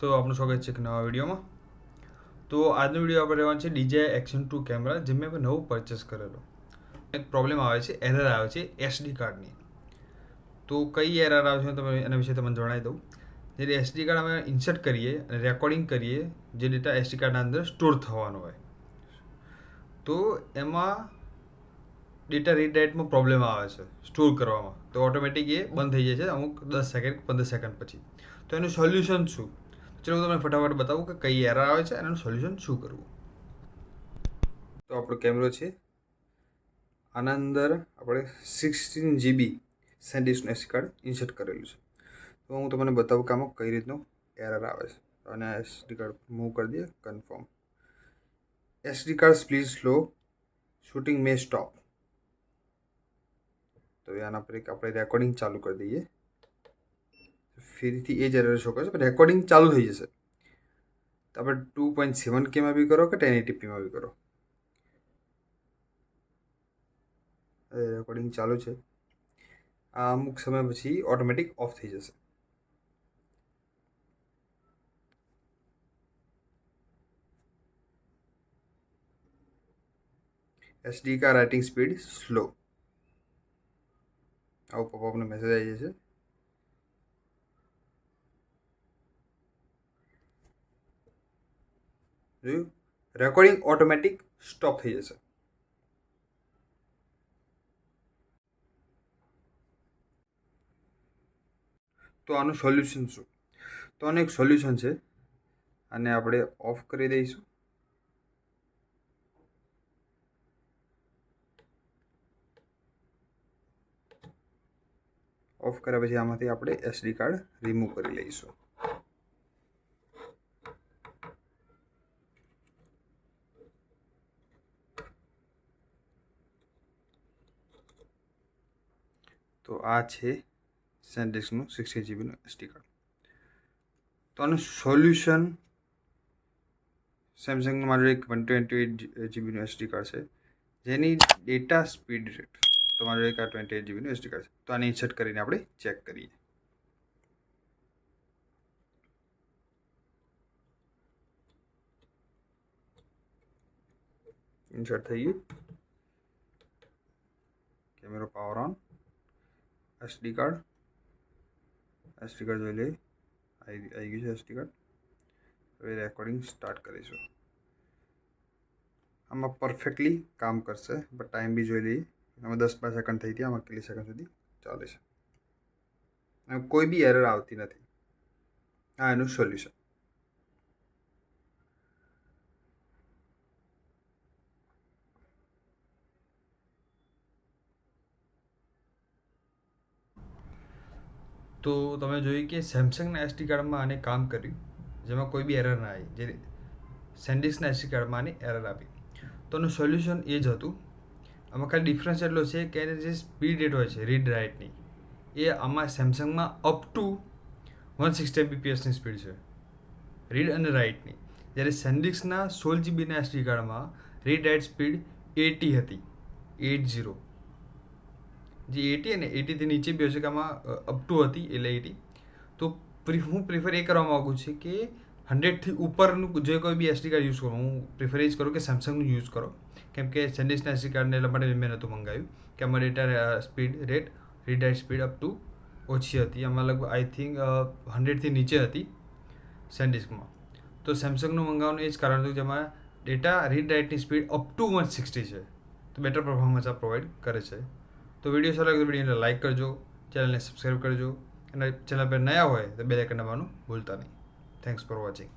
તો આપનું સ્વાગત છે એક નવા વિડીયોમાં. તો આજનો વિડીયો આપણે રહેવાનો છે DJI Action 2 કેમેરા, જે મેં નવું પરચેસ કરેલો. એક પ્રોબ્લેમ આવે છે, એરર આવે છે SD કાર્ડની. તો કઈ એરર આવે છે તમે એના વિશે તમને જણાવી દઉં. જ્યારે SD કાર્ડ અમે ઇન્સર્ટ કરીએ અને રેકોર્ડિંગ કરીએ, જે ડેટા SD કાર્ડના અંદર સ્ટોર થવાનો હોય, તો એમાં ડેટા રીડ રાઇટમાં પ્રોબ્લેમ આવે છે સ્ટોર કરવામાં. તો ઓટોમેટિક એ બંધ થઈ જાય છે અમુક 10 સેકન્ડ 15 સેકન્ડ પછી. તો એનું સોલ્યુશન શું? ચલો હું તમને ફટાફટ બતાવું કે કઈ એરર આવે છે અને એનું સોલ્યુશન શું કરવું. તો આપણો કેમેરો છે, આના અંદર આપણે 16 GB SanDiskનું SD કાર્ડ ઇન્સર્ટ કરેલું છે. તો હું તમને બતાવું કે આમાં કઈ રીતનું એરર આવે છે. અને SD કાર્ડ મૂવ કરી દઈએ, confirm. SD card please slow, shooting May stop. તો આના પર આપણે રેકોર્ડિંગ ચાલુ કરી દઈએ. ફરીથી એ જ એરર શો કરે છે, પણ રેકોર્ડિંગ ચાલુ થઈ જશે. તો આપણે 2.7K માં બી કરો કે 1080p માં બી કરો. રેકોર્ડિંગ ચાલુ છે. આ અમુક સમય પછી ઓટોમેટિક ઓફ થઈ જશે. SD કા રાઇટિંગ સ્પીડ સ્લો. આવું પॉपअपનો મેસેજ આવી જશે. જોયું? રેકોર્ડિંગ ઓટોમેટિક સ્ટોપ થઈ જશે. તો આનું સોલ્યુશન શું? તો આનું એક સોલ્યુશન છે, આને આપણે ઓફ કરી દઈશું. ઓફ કર્યા પછી આમાંથી આપણે SD કાર્ડ રિમૂવ કરી લઈશું. તો આ છે SanDiskનું 16 GBનું SD કાર્ડ. તો આનું સોલ્યુશન, સેમસંગનું મારું એક 128 GBનું SD કાર્ડ છે, જેની ડેટા સ્પીડ રેટ તમારું એક આ 28 GBનું SD કાર્ડ છે. તો આને ઇન્સર્ટ કરીને આપણે ચેક કરીએ. ઇન્સર્ટ થઈ ગયું. કેમેરો પાવર ઓન. SD કાર્ડ જોઈ લઈએ, આવી ગયું છે SD કાર્ડ. હવે રેકોર્ડિંગ સ્ટાર્ટ કરીશું. આમાં પરફેક્ટલી કામ કરશે, બટ ટાઈમ બી જોઈ લઈએ. આમાં 10-12 સેકન્ડ થઈ હતી, આમાં કેટલી સેકન્ડ સુધી ચાલે છે. કોઈ બી એરર આવતી નથી. આ એનું સોલ્યુશન. તો તમે જોયું કે સેમસંગના SD કાર્ડમાં આને કામ કર્યું, જેમાં કોઈ બી એરર ના આવી. જે SanDiskના SD કાર્ડમાં આની એરર આપી. તો એનું સોલ્યુશન એ જ હતું. આમાં ખાલી ડિફરન્સ એટલો છે કે એની જે સ્પીડ રેટ હોય છે રીડ રાઇટની, એ આમાં સેમસંગમાં અપ ટુ 160 Mbpsની સ્પીડ છે રીડ અને રાઇટની. જ્યારે SanDiskના 16 GBના SD કાર્ડમાં રીડ રાઇટ સ્પીડ 80 હતી, 80. જે 80 અને 80થી નીચે બી હશે, કે આમાં અપ ટુ હતી એટલે 80. તો હું પ્રિફર એ કરવા માગું છું કે 100થી ઉપરનું જે કોઈ બી SD કાર્ડ યુઝ કરો, હું પ્રિફર એ જ કરું કે સેમસંગનું યુઝ કરો. કેમ કે SanDiskના SD કાર્ડને એટલા માટે મેં નહોતું મંગાવ્યું કે આમાં data speed rate read write speed up two ઓછી હતી. આમાં લગભગ આઈ થિંક 100થી નીચે હતી SanDiskમાં. તો સેમસંગનું મંગાવવાનું એ જ કારણ હતું, જેમાં ડેટા રીડ રાઇટની સ્પીડ અપ ટુ 160 છે. તો બેટર પરફોર્મન્સ આ પ્રોવાઈડ કરે છે. તો વિડીયો સારો લાગે તો વિડીયોને લાઇક કરજો, ચેનલને સબસ્ક્રાઈબ કરજો, અને ચેનલ પર નયા હોય તો બેલ આઇકન દબાવવાનું ભૂલતા નહીં. Thanks for watching.